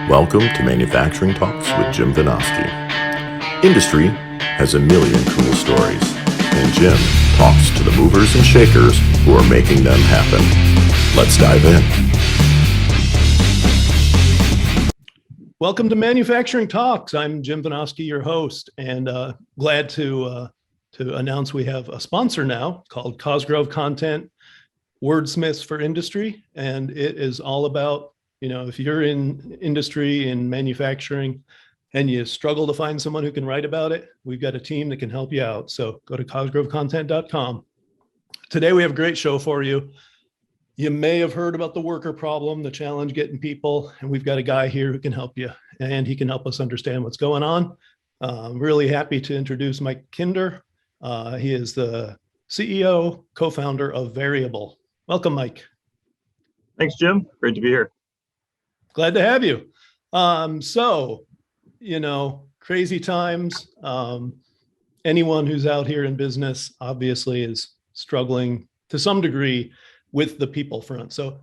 Welcome to Manufacturing Talks with Jim Vinosky. Industry has a million cool stories, and Jim talks to the movers and shakers who are making them happen. Let's dive in. Welcome to Manufacturing Talks. I'm Jim Vinosky, your host, and glad to announce we have a sponsor now called Cosgrove Content, Wordsmiths for Industry, and it is all about, if you're in industry, in manufacturing, and you struggle to find someone who can write about it, we've got a team that can help you out. So go to cosgrovecontent.com. Today we have a great show for you. You may have heard about the worker problem, the challenge getting people, and we've got a guy here who can help you, and he can help us understand what's going on. I'm really happy to introduce Mike Kinder. He is the CEO, co-founder of Veryable. Welcome, Mike. Thanks, Jim. Great to be here. Glad to have you. Crazy times. Anyone who's out here in business obviously is struggling to some degree with the people front. So,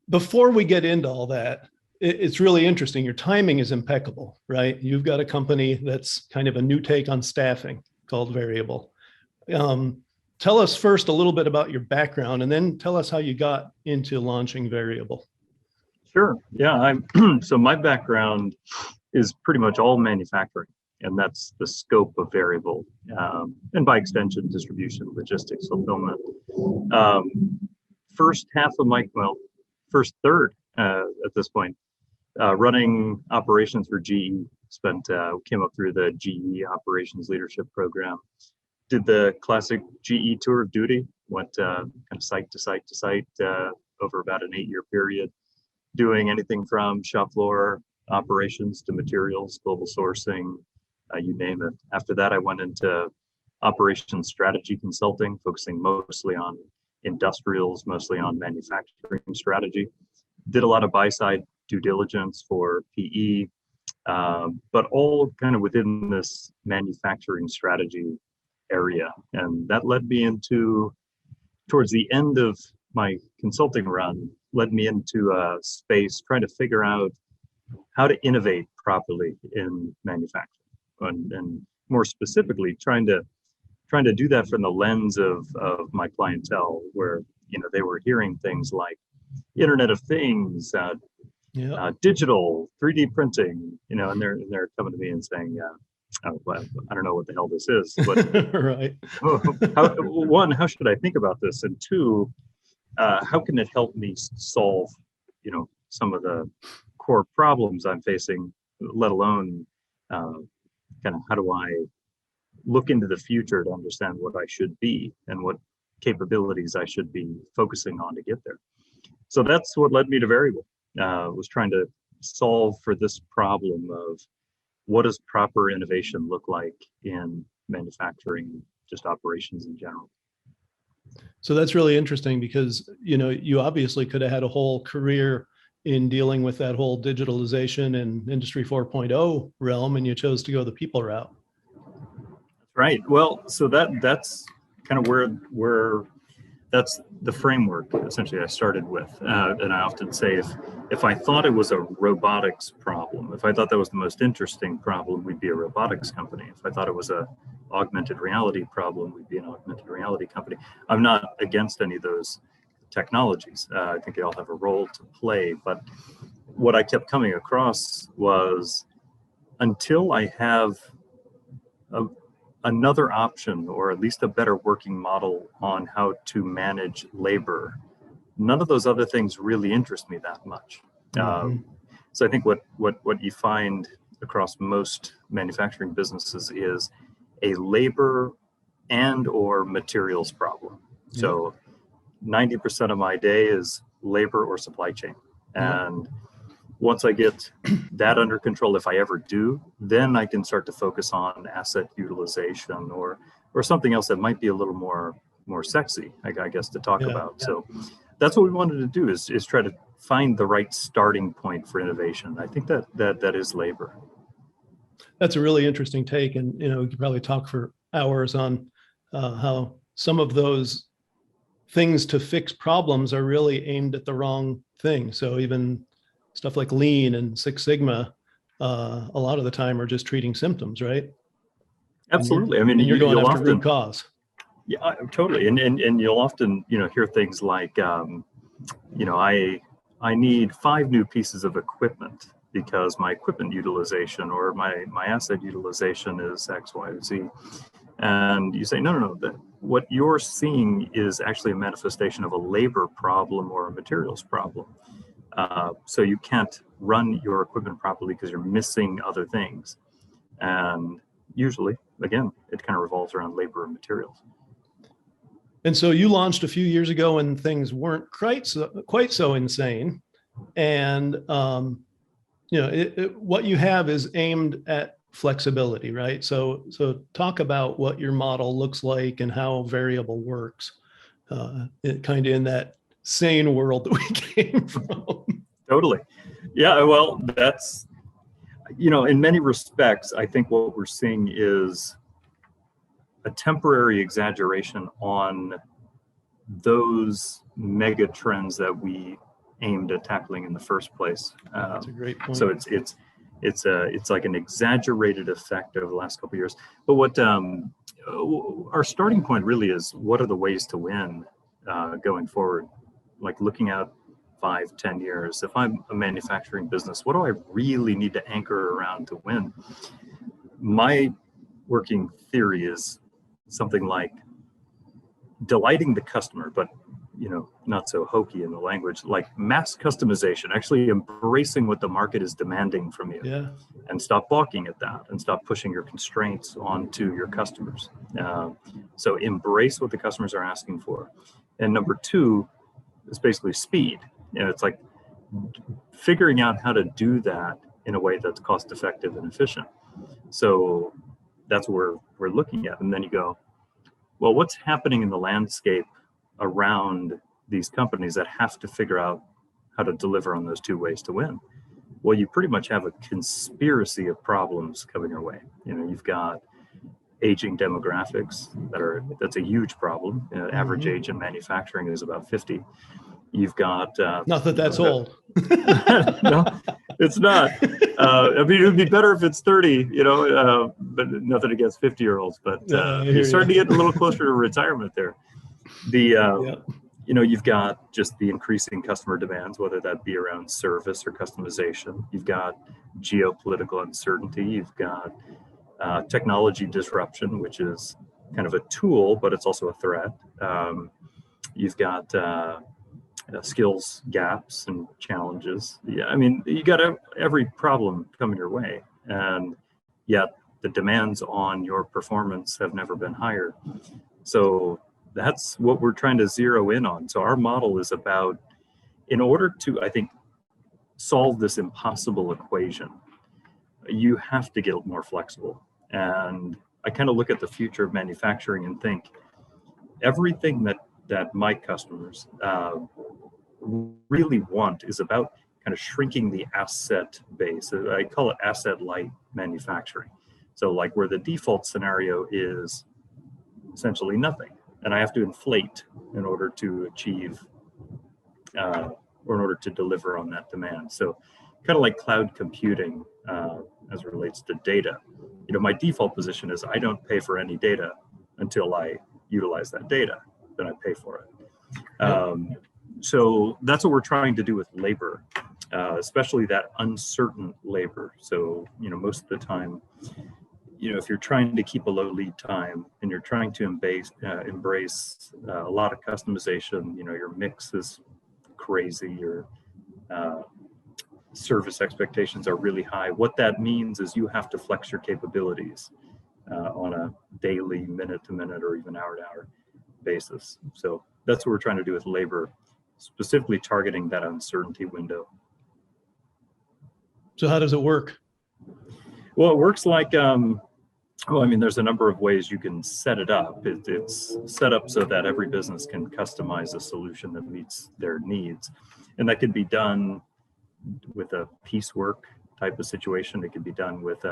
before we get into all that, it's really interesting. Your timing is impeccable, right? You've got a company that's kind of a new take on staffing called Veryable. Tell us first a little bit about your background, and then tell us how you got into launching Veryable. Sure. Yeah. So my background is pretty much all manufacturing, and that's the scope of Veryable, and by extension, distribution, logistics, fulfillment. First third at this point, running operations for GE. Came up through the GE operations leadership program. Did the classic GE tour of duty. Went kind of site to site to site over about an 8-year period, doing anything from shop floor operations to materials, global sourcing, you name it. After that, I went into operations strategy consulting, focusing mostly on industrials, mostly on manufacturing strategy. Did a lot of buy-side due diligence for PE, but all kind of within this manufacturing strategy area. And that led me towards the end of my consulting run, led me into a space trying to figure out how to innovate properly in manufacturing, and more specifically trying to do that from the lens of my clientele, where they were hearing things like Internet of Things, digital 3D printing, and they're coming to me and saying, oh, well, I don't know what the hell this is, but right. One, how should I think about this? And two, how can it help me solve, some of the core problems I'm facing, let alone kind of how do I look into the future to understand what I should be and what capabilities I should be focusing on to get there. So that's what led me to Veryable, was trying to solve for this problem of what does proper innovation look like in manufacturing, just operations in general. So that's really interesting because, you obviously could have had a whole career in dealing with that whole digitalization and Industry 4.0 realm, and you chose to go the people route. Right. Well, so that's kind of where that's the framework essentially I started with. And I often say if I thought it was a robotics problem, if I thought that was the most interesting problem, we'd be a robotics company. If I thought it was a augmented reality problem, we'd be an augmented reality company. I'm not against any of those technologies. I think they all have a role to play. But what I kept coming across was, until I have another option, or at least a better working model on how to manage labor, none of those other things really interest me that much. Mm-hmm. So I think what you find across most manufacturing businesses is a labor and or materials problem. Yeah. So 90% of my day is labor or supply chain. And once I get that under control, if I ever do, then I can start to focus on asset utilization or something else that might be a little more sexy, I guess, to talk about. Yeah. So that's what we wanted to do is try to find the right starting point for innovation. I think that is labor. That's a really interesting take. And, we could probably talk for hours on how some of those things to fix problems are really aimed at the wrong thing. So even stuff like Lean and Six Sigma, a lot of the time are just treating symptoms, right? Absolutely. I mean, And you're going you'll after often, root cause. yeah, totally. And you'll often, hear things like, I need 5 new pieces of equipment because my equipment utilization or my asset utilization is X, Y, or Z. And you say, no, that what you're seeing is actually a manifestation of a labor problem or a materials problem. So you can't run your equipment properly because you're missing other things. And usually, again, it kind of revolves around labor and materials. And so you launched a few years ago when things weren't quite so insane. And, what you have is aimed at flexibility, right? So talk about what your model looks like and how Veryable works, kind of in that sane world that we came from. Totally. Yeah, well, that's, in many respects, I think what we're seeing is a temporary exaggeration on those mega trends that we aimed at tackling in the first place. That's a great point. So it's like an exaggerated effect over the last couple of years. But what our starting point really is, what are the ways to win going forward? Like looking at 5-10 years. If I'm a manufacturing business, what do I really need to anchor around to win? My working theory is something like delighting the customer, but not so hokey in the language, like mass customization, actually embracing what the market is demanding from you. Yeah. And stop balking at that and stop pushing your constraints onto your customers. So embrace what the customers are asking for. And number 2 is basically speed. It's like figuring out how to do that in a way that's cost effective and efficient. So that's where we're looking at. And then you go, well, what's happening in the landscape around these companies that have to figure out how to deliver on those 2 ways to win? Well, you pretty much have a conspiracy of problems coming your way. You've got aging demographics that's a huge problem. Average age in manufacturing is about 50. You've got not that that's old. No, it's not. I mean, it would be better if it's 30, but nothing against 50-year-olds. But you're starting to get a little closer to retirement there. You've got just the increasing customer demands, whether that be around service or customization. You've got geopolitical uncertainty. You've got technology disruption, which is kind of a tool, but it's also a threat. You've got skills gaps and challenges. Yeah, I mean, you got every problem coming your way, and yet the demands on your performance have never been higher. So that's what we're trying to zero in on. So our model is about, in order to, I think, solve this impossible equation, you have to get more flexible. And I kind of look at the future of manufacturing and think everything that my customers really want is about kind of shrinking the asset base. I call it asset light manufacturing. So like where the default scenario is essentially nothing, and I have to inflate in order to achieve or in order to deliver on that demand. So kind of like cloud computing as it relates to data. My default position is I don't pay for any data until I utilize that data, then I pay for it. So that's what we're trying to do with labor, especially that uncertain labor. So, most of the time, if you're trying to keep a low lead time and you're trying to embrace a lot of customization, your mix is crazy, your service expectations are really high. What that means is you have to flex your capabilities on a daily, minute to minute, or even hour to hour basis. So that's what we're trying to do with labor, specifically targeting that uncertainty window. So how does it work? Well, it works like, there's a number of ways you can set it up. It's set up so that every business can customize a solution that meets their needs. And that could be done with a piecework type of situation. It could be done with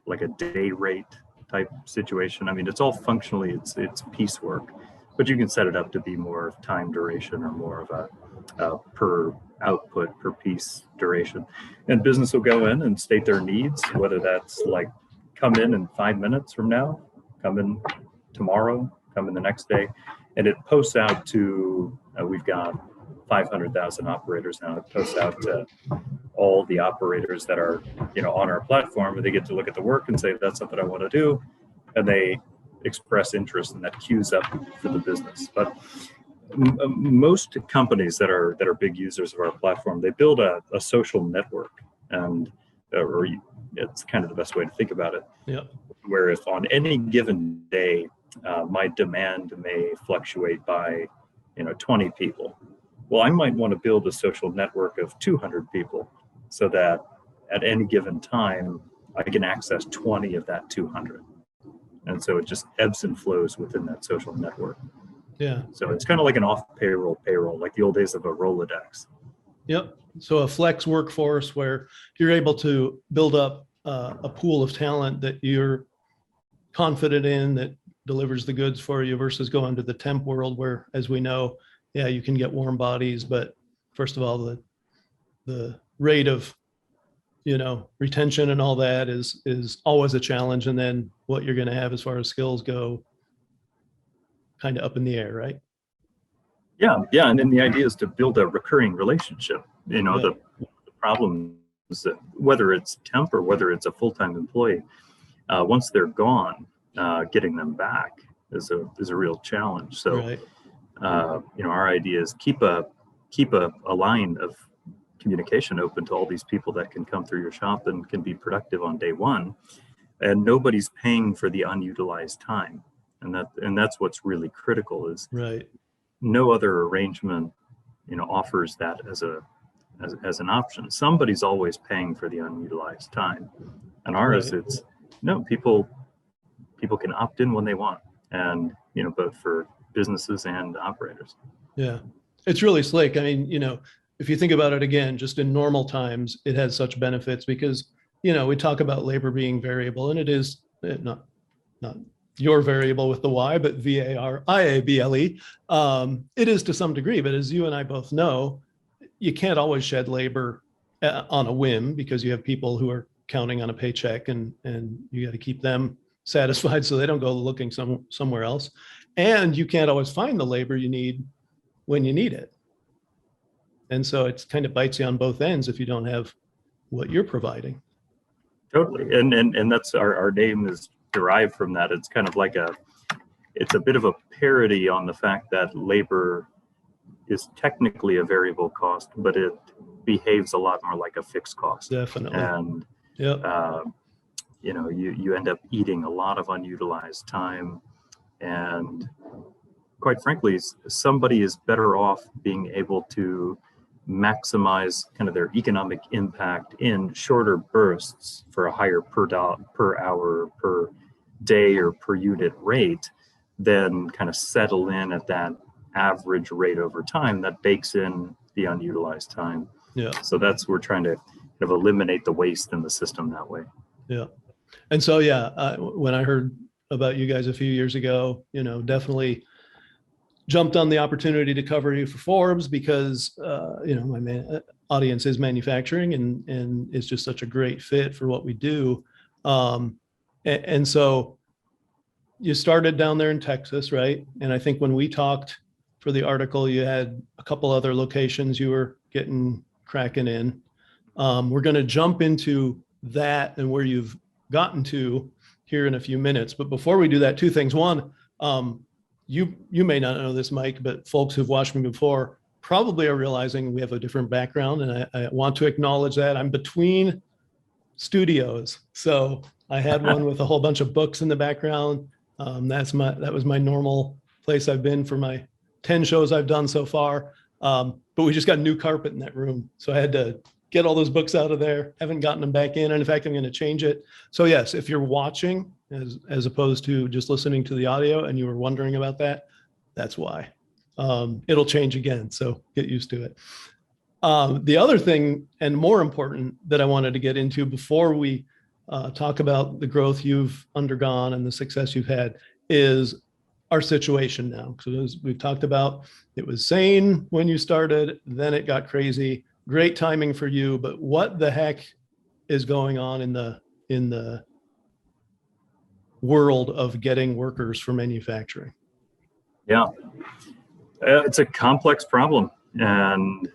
like a day rate type situation. I mean, it's all functionally, it's piecework, but you can set it up to be more of time duration or more of a per output per piece duration. And business will go in and state their needs, whether that's like come in 5 minutes from now, come in tomorrow, come in the next day. And it posts out to, we've got 500,000 operators now. It posts out to all the operators that are, on our platform, and they get to look at the work and say, that's something I want to do. And they express interest, and that queues up for the business. But most companies that are big users of our platform, they build a social network, and it's kind of the best way to think about it. Yeah. Where if on any given day, my demand may fluctuate by 20 people, well, I might want to build a social network of 200 people so that at any given time I can access 20 of that 200, and so it just ebbs and flows within that social network. Yeah. So it's kind of like an off payroll, like the old days of a Rolodex. Yep. So a flex workforce where you're able to build up a pool of talent that you're confident in, that delivers the goods for you, versus going to the temp world where, as we know, yeah, you can get warm bodies, but first of all, the rate of retention and all that is always a challenge, and then what you're going to have as far as skills go, kind of up in the air, right? Yeah, and then the idea is to build a recurring relationship. The problem is that whether it's temp or whether it's a full-time employee, once they're gone, getting them back is a real challenge. So, right. Our idea is keep a line of communication open to all these people that can come through your shop and can be productive on day one, and nobody's paying for the unutilized time. And that's what's really critical, is right. No other arrangement, offers that as an option. Somebody's always paying for the unutilized time, and ours, right. it's no, people can opt in when they want, and both for businesses and operators. Yeah, it's really slick. I mean, if you think about it again, just in normal times, it has such benefits because we talk about labor being variable, and it is not your variable with the Y, but VARIABLE. It is to some degree, but as you and I both know, you can't always shed labor on a whim, because you have people who are counting on a paycheck, and you got to keep them satisfied so they don't go looking somewhere else. And you can't always find the labor you need when you need it. And so it's kind of bites you on both ends if you don't have what you're providing. Totally. And that's our name is derived from that. It's kind of like it's a bit of a parody on the fact that labor is technically a variable cost, but it behaves a lot more like a fixed cost. Definitely. And you end up eating a lot of unutilized time, and quite frankly, somebody is better off being able to maximize kind of their economic impact in shorter bursts for a higher per hour, per day, or per unit rate, than kind of settle in at that average rate over time that bakes in the unutilized time. Yeah. So we're trying to kind of eliminate the waste in the system that way. Yeah. And so, when I heard about you guys a few years ago, definitely jumped on the opportunity to cover you for Forbes, because my audience is manufacturing, and it's just such a great fit for what we do. And so you started down there in Texas, right? And I think when we talked for the article, you had a couple other locations you were getting cracking in. We're going to jump into that and where you've gotten to here in a few minutes. But before we do that, two things. One, you may not know this, Mike, but folks who've watched me before probably are realizing we have a different background, and I want to acknowledge that. I'm between studios, so I had one with a whole bunch of books in the background. That was my normal place I've been for my 10 shows I've done so far. But we just got new carpet in that room, so I had to get all those books out of there. Haven't gotten them back in, and in fact, I'm going to change it. So yes, if you're watching as opposed to just listening to the audio, and you were wondering about that, that's why. It'll change again, so get used to it. The other thing, and more important, that I wanted to get into before we talk about the growth you've undergone and the success you've had, is our situation now. So as we've talked about, it was sane when you started, then it got crazy. great timing for you, but what the heck is going on in the world of getting workers for manufacturing? Yeah, it's a complex problem. And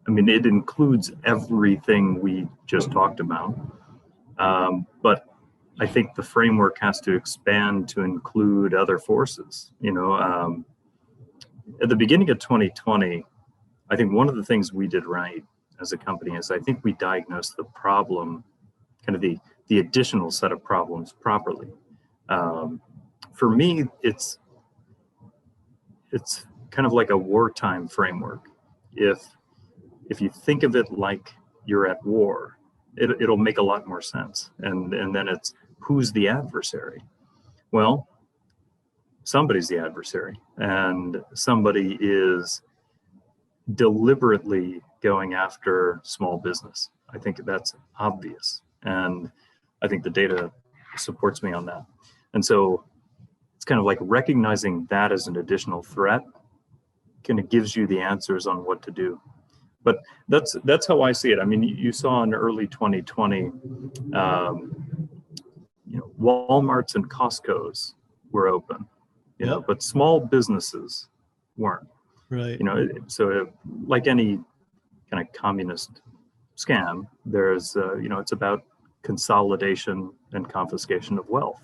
I mean, it includes everything we just talked about. But I think the framework has to expand to include other forces. At the beginning of 2020, I think one of the things we did right as a company is I think we diagnosed the problem, kind of the additional set of problems properly. For me, it's kind of like a wartime framework. If you think of it like you're at war, it'll make a lot more sense. And then it's who's the adversary? Well, somebody's the adversary, and somebody is deliberately going after small business. I think that's obvious, and I think the data supports me on that. And so it's kind of like recognizing that as an additional threat kind of gives you the answers on what to do. But that's how I see it. I mean, you saw in early 2020, Walmarts and Costco's were open, but small businesses weren't. Right. So like any kind of communist scam, there's it's about consolidation and confiscation of wealth.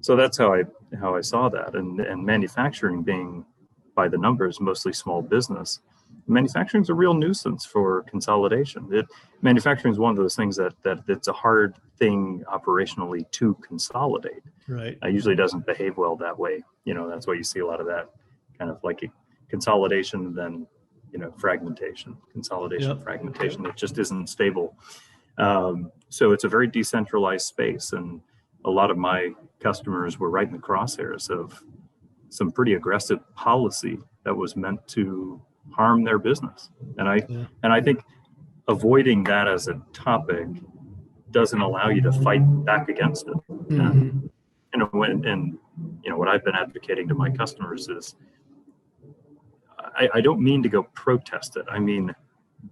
So that's how I saw that, and manufacturing being, by the numbers, mostly small business. Manufacturing is a real nuisance for consolidation. Manufacturing is one of those things that it's a hard thing operationally to consolidate. Right. It usually doesn't behave well that way. That's why you see a lot of that kind of like consolidation, then fragmentation, consolidation, fragmentation. It just isn't stable. So it's a very decentralized space, and a lot of my customers were right in the crosshairs of some pretty aggressive policy that was meant to harm their business. And I think avoiding that as a topic doesn't allow you to fight back against it. Mm-hmm. And what I've been advocating to my customers is I don't mean to go protest it. I mean,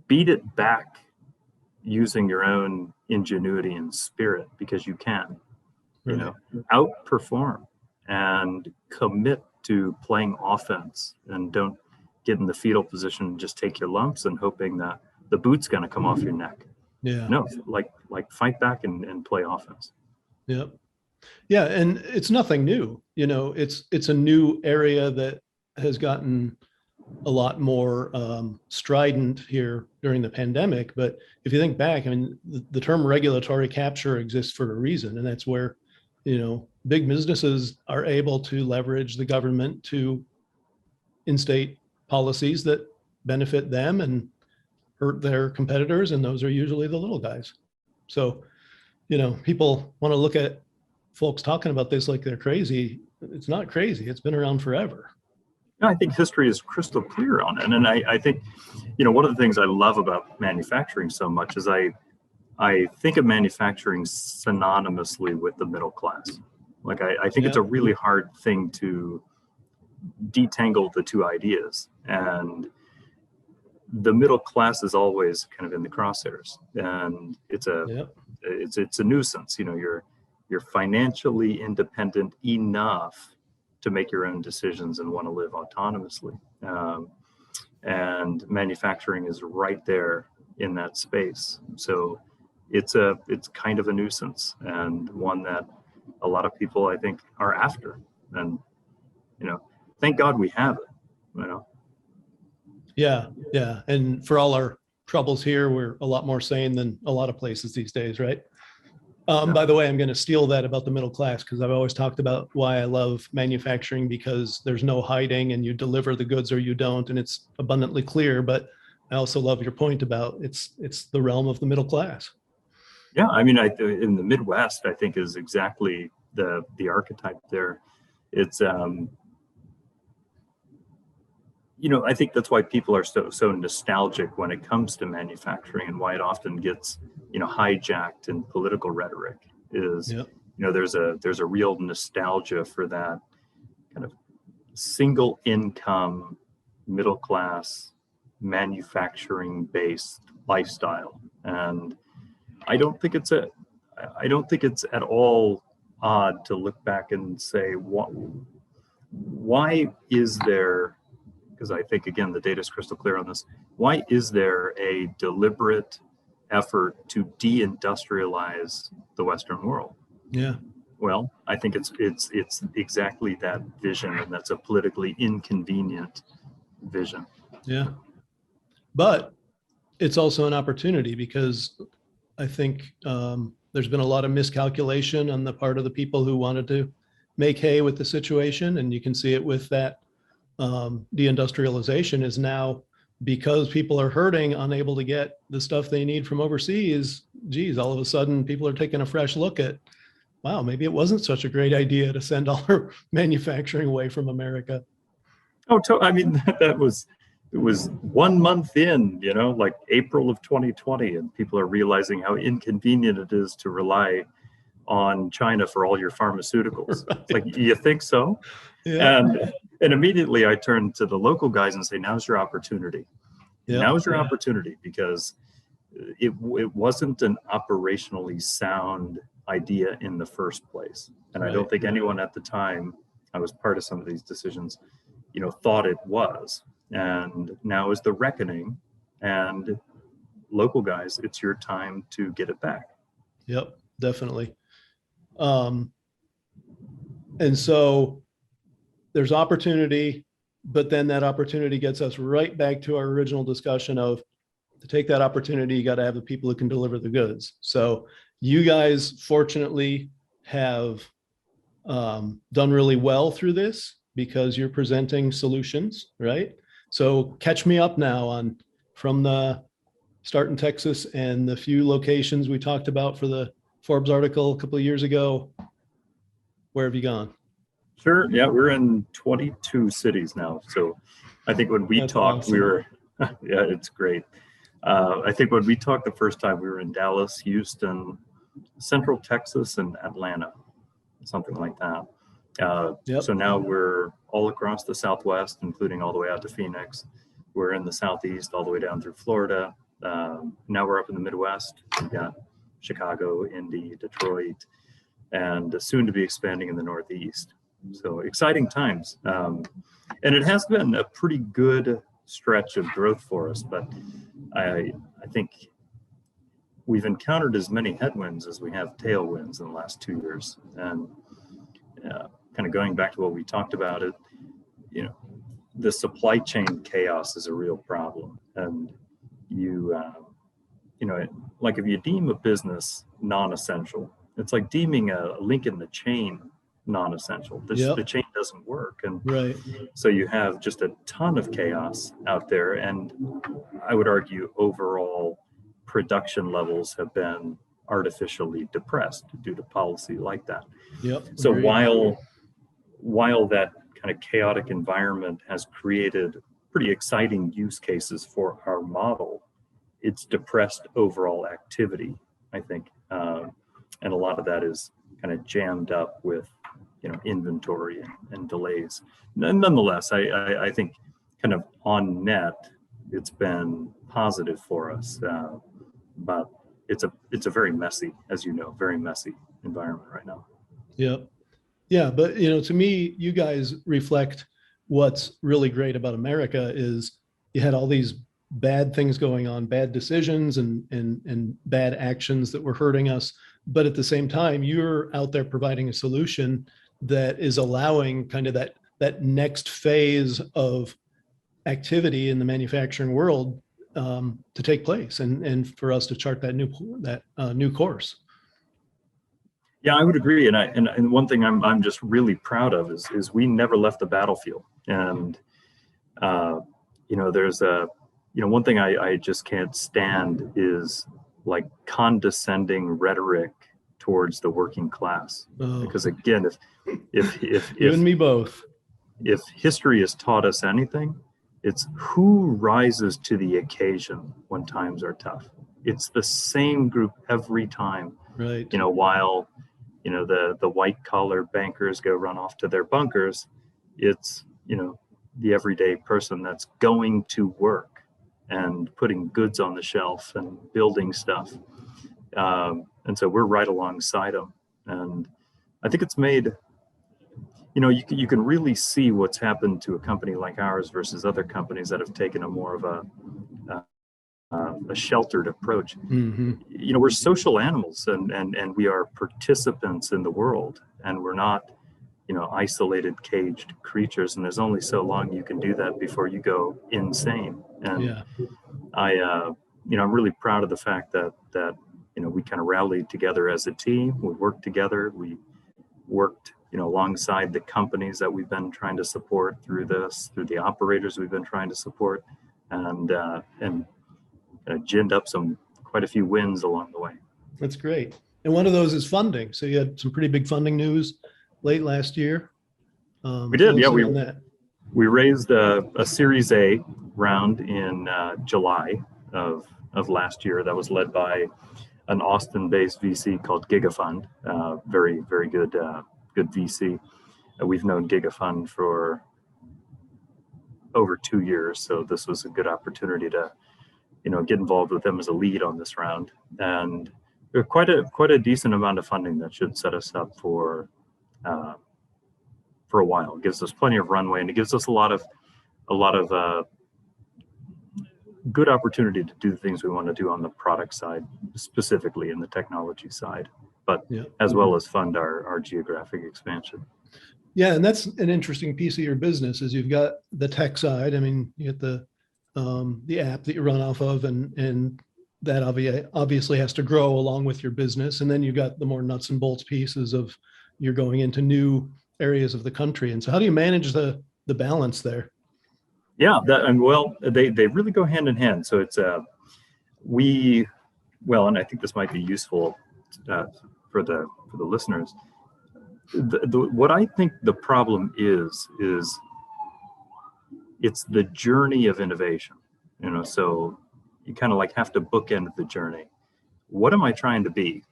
beat it back using your own ingenuity and spirit, because you can, outperform and commit to playing offense, and don't get in the fetal position and just take your lumps and hoping that the boot's going to come off your neck. Yeah. No, like fight back and play offense. Yep. Yeah. And it's nothing new. It's a new area that has gotten a lot more strident here during the pandemic. But if you think back, I mean, the term regulatory capture exists for a reason, and that's where, big businesses are able to leverage the government to instate policies that benefit them and hurt their competitors, and those are usually the little guys. So, people want to look at folks talking about this like they're crazy. It's not crazy. It's been around forever. I think history is crystal clear on it. And I think, one of the things I love about manufacturing so much is I think of manufacturing synonymously with the middle class. Like, I think it's a really hard thing to detangle the two ideas. And the middle class is always kind of in the crosshairs. And it's a nuisance. You're financially independent enough to make your own decisions and want to live autonomously. And manufacturing is right there in that space. So it's kind of a nuisance, and one that a lot of people, I think, are after. And, thank God we have it, Yeah. Yeah. And for all our troubles here, we're a lot more sane than a lot of places these days, right? By the way, I'm going to steal that about the middle class, because I've always talked about why I love manufacturing, because there's no hiding and you deliver the goods or you don't, and it's abundantly clear. But I also love your point about it's the realm of the middle class. Yeah, I mean, in the Midwest, I think is exactly the archetype there. It's I think that's why people are so nostalgic when it comes to manufacturing, and why it often gets hijacked in political rhetoric. Is there's a real nostalgia for that kind of single income, middle class, manufacturing based lifestyle. And I don't think it's at all odd to look back and say, why is there, because I think, again, the data is crystal clear on this, why is there a deliberate effort to deindustrialize the Western world? Yeah. Well, I think it's exactly that vision, and that's a politically inconvenient vision. Yeah. But it's also an opportunity, because I think there's been a lot of miscalculation on the part of the people who wanted to make hay with the situation. And you can see it with that deindustrialization is now, because people are hurting, unable to get the stuff they need from overseas. Geez, all of a sudden people are taking a fresh look at, wow, maybe it wasn't such a great idea to send all our manufacturing away from America. Oh, I mean, it was 1 month in, like April of 2020, and people are realizing how inconvenient it is to rely on China for all your pharmaceuticals. Right. It's like, you think so? Yeah. And immediately I turn to the local guys and say, now's your opportunity. Yeah. Now's your opportunity, because it wasn't an operationally sound idea in the first place. And right. I don't think anyone at the time, I was part of some of these decisions, thought it was. And now is the reckoning, and local guys, it's your time to get it back. Yep, definitely. And so there's opportunity, but then that opportunity gets us right back to our original discussion of, to take that opportunity, you got to have the people who can deliver the goods. So you guys fortunately have done really well through this, because you're presenting solutions, right? So catch me up now on, from the start in Texas and the few locations we talked about for the Forbes article a couple of years ago. Where have you gone? Sure. Yeah, we're in 22 cities now. So I think when we talked, awesome. We were, yeah, it's great. I think when we talked the first time, we were in Dallas, Houston, Central Texas, and Atlanta, something like that. Yep. So now we're all across the Southwest, including all the way out to Phoenix. We're in the Southeast, all the way down through Florida. Now we're up in the Midwest. We've got Chicago, Indy, Detroit, and soon to be expanding in the Northeast. So exciting times. And it has been a pretty good stretch of growth for us, but I think we've encountered as many headwinds as we have tailwinds in the last 2 years. And kind of going back to what we talked about, the supply chain chaos is a real problem. And like if you deem a business non-essential, it's like deeming a link in the chain non-essential. The chain doesn't work. And right. So you have just a ton of chaos out there. And I would argue overall production levels have been artificially depressed due to policy like that. Yep. So while that kind of chaotic environment has created pretty exciting use cases for our model, it's depressed overall activity, I think. And a lot of that is kind of jammed up with, inventory and delays. Nonetheless, I think kind of on net, it's been positive for us, but it's a very messy, as you know, very messy environment right now. Yep. Yeah, but to me, you guys reflect what's really great about America is you had all these bad things going on, bad decisions and bad actions that were hurting us. But at the same time, you're out there providing a solution that is allowing kind of that next phase of activity in the manufacturing world to take place, and for us to chart that new course. Yeah, I would agree. And one thing I'm just really proud of is we never left the battlefield. And there's one thing I just can't stand is like condescending rhetoric towards the working class. Oh. Because again, if you and me both, if history has taught us anything, it's who rises to the occasion when times are tough. It's the same group every time. Right. While the white collar bankers go run off to their bunkers, it's the everyday person that's going to work and putting goods on the shelf and building stuff. And so we're right alongside them. And I think it's made, you can really see what's happened to a company like ours versus other companies that have taken a more of a sheltered approach. Mm-hmm. We're social animals, and we are participants in the world, and we're not, isolated, caged creatures. And there's only so long you can do that before you go insane. And Yeah. I'm really proud of the fact that we kind of rallied together as a team. We worked together. We worked, alongside the companies that we've been trying to support through the operators we've been trying to support, and ginned up quite a few wins along the way. That's great. And one of those is funding. So you had some pretty big funding news late last year. We did, yeah. We raised a Series A round in July of last year. That was led by an Austin-based VC called GigaFund. Very, very good VC. We've known GigaFund for over 2 years, so this was a good opportunity to, get involved with them as a lead on this round. And there quite a decent amount of funding that should set us up for a while. It gives us plenty of runway, and it gives us a lot of good opportunity to do the things we want to do on the product side, specifically in the technology side, but as well as fund our geographic expansion. Yeah, and that's an interesting piece of your business is you've got the tech side. I mean, you get the app that you run off of, and that obviously has to grow along with your business. And then you've got the more nuts and bolts pieces of you're going into new areas of the country. And so how do you manage the balance there? Yeah, they really go hand in hand. So it's and I think this might be useful for the listeners. What I think the problem is it's the journey of innovation. So you kind of have to bookend the journey. What am I trying to be?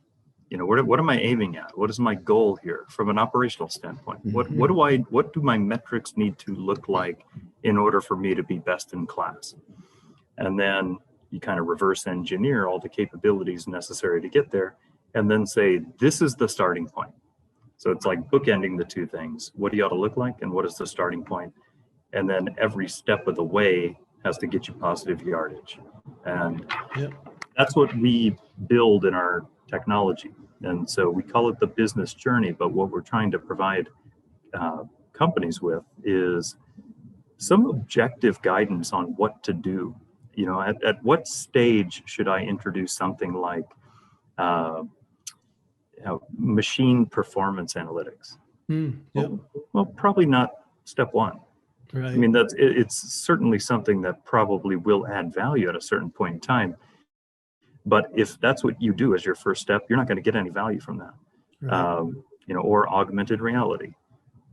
What am I aiming at? What is my goal here from an operational standpoint? Mm-hmm. What do my metrics need to look like in order for me to be best in class? And then you kind of reverse engineer all the capabilities necessary to get there, and then say, this is the starting point. So it's like bookending the two things. What do you ought to look like, and what is the starting point? And then every step of the way has to get you positive yardage. And that's what we build in our technology. And so we call it the business journey, but what we're trying to provide companies with is some objective guidance on what to do. At what stage should I introduce something like machine performance analytics? Well, probably not step one. Right. I mean, it's certainly something that probably will add value at a certain point in time. But if that's what you do as your first step, you're not going to get any value from that. Right. Or augmented reality.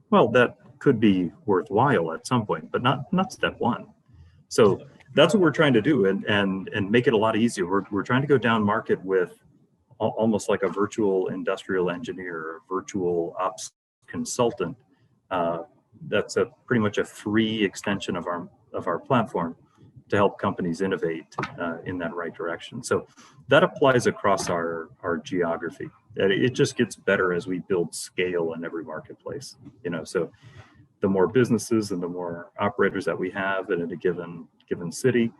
Well, that could be worthwhile at some point, but not step one. So that's what we're trying to do, and make it a lot easier. We're trying to go down market with almost like a virtual industrial engineer, or virtual ops consultant. That's pretty much a free extension of our platform to help companies innovate in that right direction. So that applies across our geography. It just gets better as we build scale in every marketplace. So the more businesses and the more operators that we have in a given city,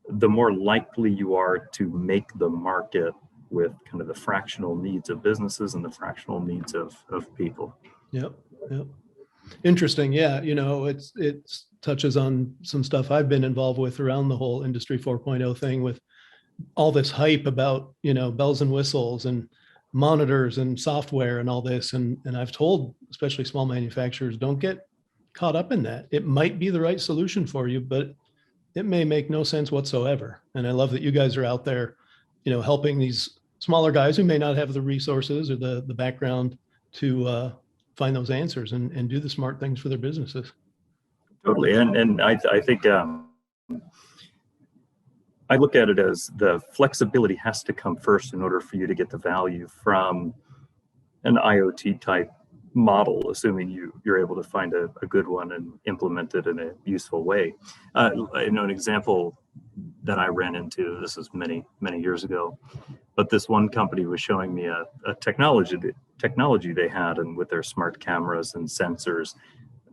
the more likely you are to make the market with kind of the fractional needs of businesses and the fractional needs of people. Yep. Interesting. Yeah. It touches on some stuff I've been involved with around the whole Industry 4.0 thing, with all this hype about, bells and whistles and monitors and software and all this. And I've told, especially small manufacturers, don't get caught up in that. It might be the right solution for you, but it may make no sense whatsoever. And I love that you guys are out there, helping these smaller guys who may not have the resources or the background to find those answers and do the smart things for their businesses. Totally. And I think I look at it as the flexibility has to come first in order for you to get the value from an IoT type model, assuming you're able to find a good one and implement it in a useful way. An example that I ran into. This is many, many years ago. But this one company was showing me a technology they had, and with their smart cameras and sensors,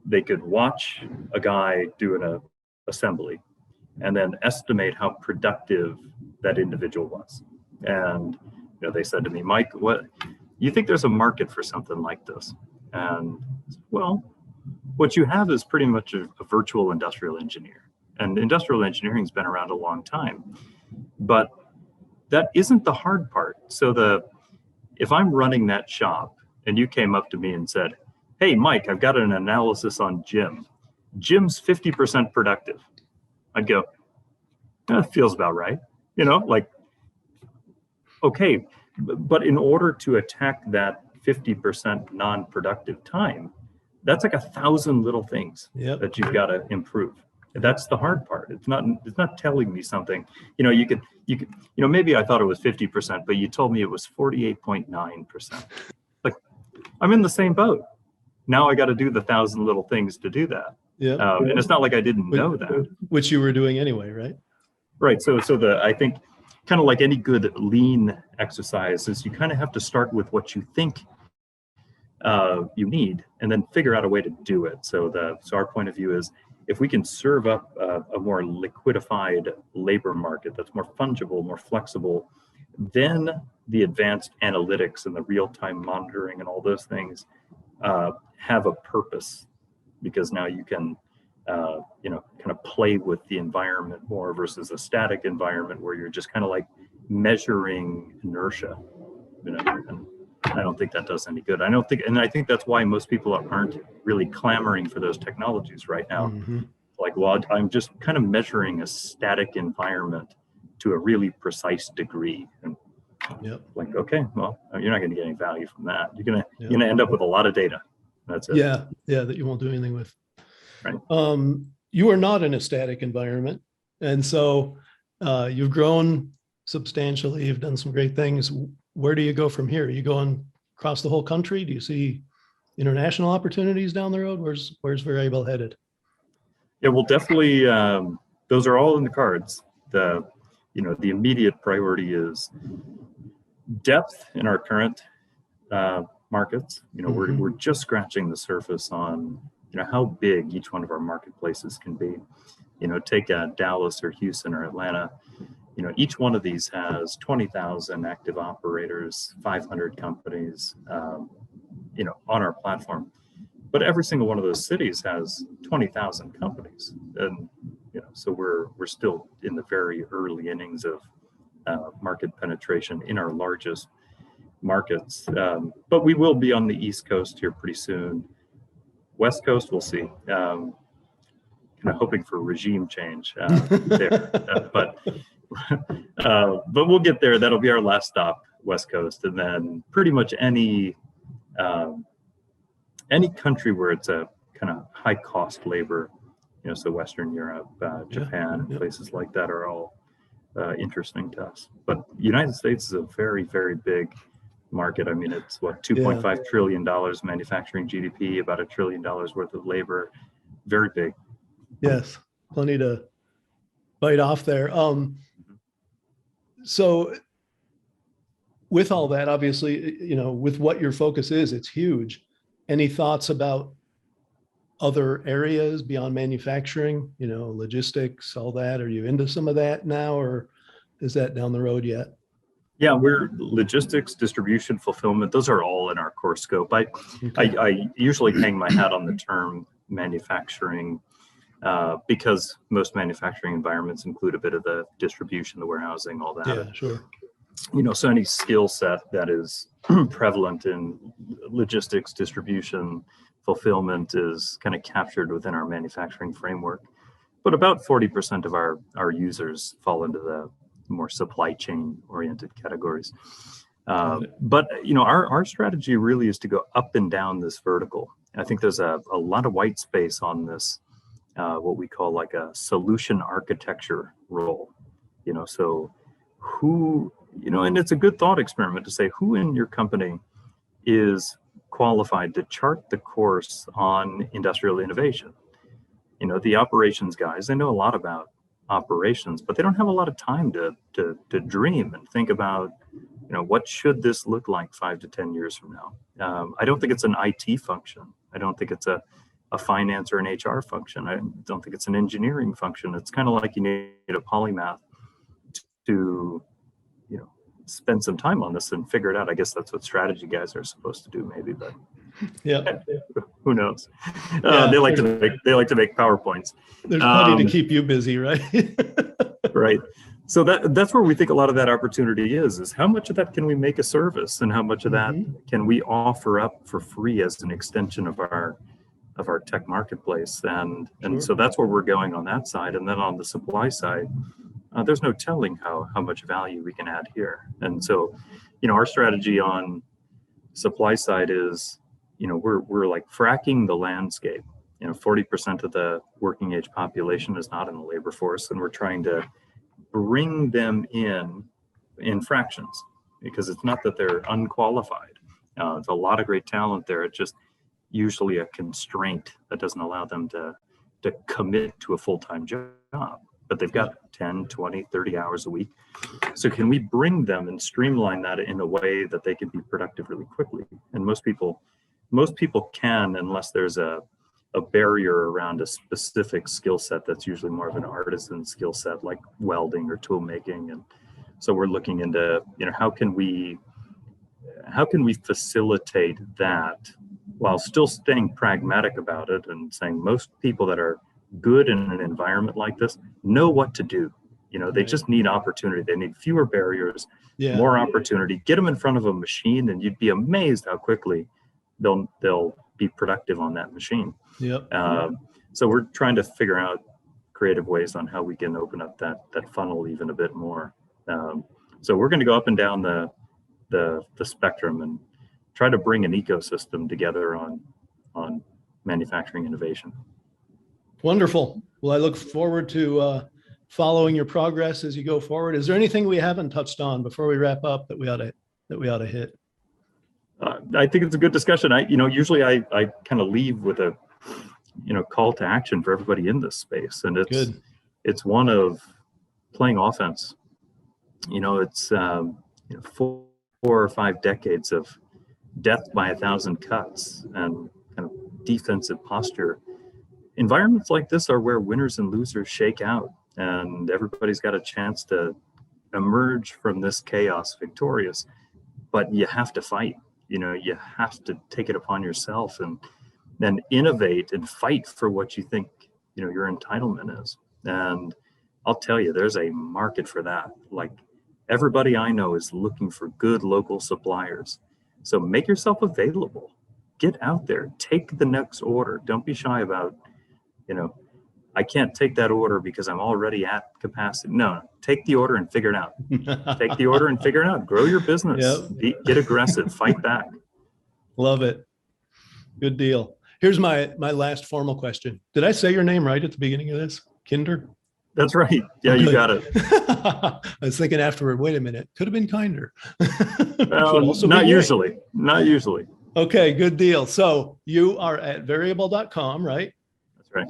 they could watch a guy doing a assembly and then estimate how productive that individual was. And they said to me, Mike, what you think there's a market for something like this? And well, what you have is pretty much a virtual industrial engineer. And industrial engineering's been around a long time, but that isn't the hard part. So if I'm running that shop and you came up to me and said, hey, Mike, I've got an analysis on Jim. Jim's 50% productive. I'd go, that feels about right. Okay, but in order to attack that 50% non-productive time, that's like 1,000 little things that you've got to improve. That's the hard part. It's not telling me something. You could, maybe I thought it was 50%, but you told me it was 48.9%. Like, I'm in the same boat. Now I got to do the 1,000 little things to do that. Yeah. And it's not like I didn't know that. Which you were doing anyway, right? Right. So I think kind of like any good lean exercise is you kind of have to start with what you think you need and then figure out a way to do it. So our point of view is, if we can serve up a more liquidified labor market that's more fungible, more flexible, then the advanced analytics and the real-time monitoring and all those things have a purpose, because now you can kind of play with the environment more versus a static environment where you're just kind of like measuring inertia. And I don't think that does any good. I think that's why most people aren't really clamoring for those technologies right now. Mm-hmm. Like, well, I'm just kind of measuring a static environment to a really precise degree. And like, okay, well, you're not going to get any value from that. You're going to end up with a lot of data. That's it. Yeah, that you won't do anything with. Right. You are not in a static environment, and so you've grown substantially. You've done some great things. Where do you go from here? Are you going across the whole country? Do you see international opportunities down the road? Where's Veryable headed? Yeah, well, definitely. Those are all in the cards. The immediate priority is depth in our current markets. We're just scratching the surface on how big each one of our marketplaces can be. Take Dallas or Houston or Atlanta. Each one of these has 20,000 active operators, 500 companies, on our platform. But every single one of those cities has 20,000 companies, and so we're still in the very early innings of market penetration in our largest markets. But we will be on the East Coast here pretty soon. West Coast, we'll see. Kind of hoping for regime change there, but we'll get there. That'll be our last stop, West Coast, and then pretty much any country where it's a kind of high cost labor, so Western Europe, Japan, places like that are all interesting to us. But United States is a very, very big market. I mean, it's what, $2.5 trillion manufacturing GDP, about $1 trillion worth of labor, very big. Yes, plenty to bite off there. So with all that, obviously, with what your focus is, it's huge. Any thoughts about other areas beyond manufacturing, logistics, all that? Are you into some of that now, or is that down the road yet? Yeah, we're logistics, distribution, fulfillment. Those are all in our core scope. I usually hang my hat on the term manufacturing because most manufacturing environments include a bit of the distribution, the warehousing, all that. Yeah, sure. So any skill set that is prevalent in logistics, distribution, fulfillment is kind of captured within our manufacturing framework. But about 40% of our users fall into the more supply chain oriented categories. But our strategy really is to go up and down this vertical. I think there's a lot of white space on this, what we call like a solution architecture role. So who, and it's a good thought experiment to say who in your company is qualified to chart the course on industrial innovation. The operations guys, they know a lot about operations, but they don't have a lot of time to dream and think about, what should this look like 5 to 10 years from now. I don't think it's an IT function. I don't think it's a finance or an HR function. I don't think it's an engineering function. It's kind of like you need a polymath to, spend some time on this and figure it out. I guess that's what strategy guys are supposed to do, maybe, but Yeah. who knows? Yeah. They like to make PowerPoints. There's plenty to keep you busy, right? Right. So that's where we think a lot of that opportunity is how much of that can we make a service, and how much of that can we offer up for free as an extension of our tech marketplace. And so that's where we're going on that side. And then on the supply side, there's no telling how much value we can add here. And so, our strategy on supply side is, we're like fracking the landscape. 40% of the working age population is not in the labor force, and we're trying to bring them in fractions, because it's not that they're unqualified. There's a lot of great talent there. It's just usually a constraint that doesn't allow them to commit to a full-time job, but they've got 10, 20, 30 hours a week. So can we bring them and streamline that in a way that they can be productive really quickly? And most people can, unless there's a barrier around a specific skill set that's usually more of an artisan skill set, like welding or tool making. And so we're looking into, how can we facilitate that while still staying pragmatic about it and saying most people that are good in an environment like this know what to do. They just need opportunity. They need fewer barriers, more opportunity. Get them in front of a machine, and you'd be amazed how quickly they'll be productive on that machine. Yep. So we're trying to figure out creative ways on how we can open up that funnel even a bit more. So we're going to go up and down the spectrum and try to bring an ecosystem together on manufacturing innovation. Wonderful. Well, I look forward to following your progress as you go forward. Is there anything we haven't touched on before we wrap up that we ought to hit? I think it's a good discussion. Usually I kind of leave with a, call to action for everybody in this space, and it's one of playing offense. It's 4 or 5 decades of death by 1,000 cuts and kind of defensive posture. Environments like this are where winners and losers shake out, and everybody's got a chance to emerge from this chaos victorious. But you have to fight. You have to take it upon yourself and then innovate and fight for what you think, your entitlement is. And I'll tell you, there's a market for that. Like, everybody I know is looking for good local suppliers. So make yourself available. Get out there. Take the next order. Don't be shy about, I can't take that order because I'm already at capacity. No, take the order and figure it out. Take the order and figure it out. Grow your business. Yep. Get aggressive. Fight back. Love it. Good deal. Here's my last formal question. Did I say your name right at the beginning of this? Kinder? That's right. Yeah, you got it. I was thinking afterward, wait a minute, could have been kinder. Not usually. Not usually. Okay, good deal. So you are at Veryable.com, right? That's right.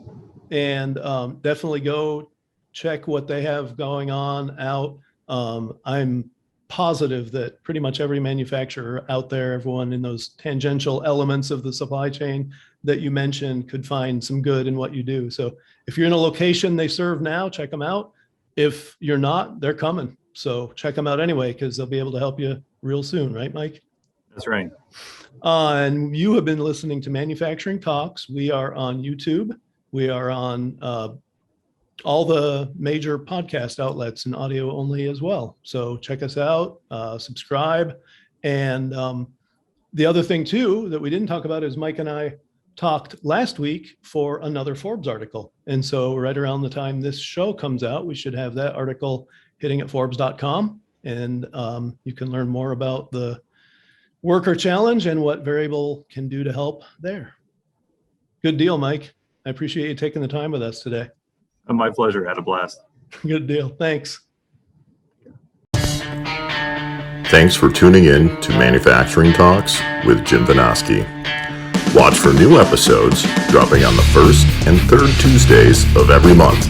And definitely go check what they have going on out. I'm positive that pretty much every manufacturer out there, everyone in those tangential elements of the supply chain that you mentioned, could find some good in what you do. So if you're in a location they serve now, check them out. If you're not, they're coming. So check them out anyway, because they'll be able to help you real soon. Right, Mike? That's right. And you have been listening to Manufacturing Talks. We are on YouTube. We are on all the major podcast outlets and audio only as well. So check us out, subscribe. And the other thing too that we didn't talk about is Mike and I talked last week for another Forbes article. And so right around the time this show comes out, we should have that article hitting at Forbes.com. And you can learn more about the worker challenge and what Veryable can do to help there. Good deal, Mike. I appreciate you taking the time with us today. My pleasure. Had a blast. Good deal. Thanks. Thanks for tuning in to Manufacturing Talks with Jim Vinoski. Watch for new episodes dropping on the first and third Tuesdays of every month.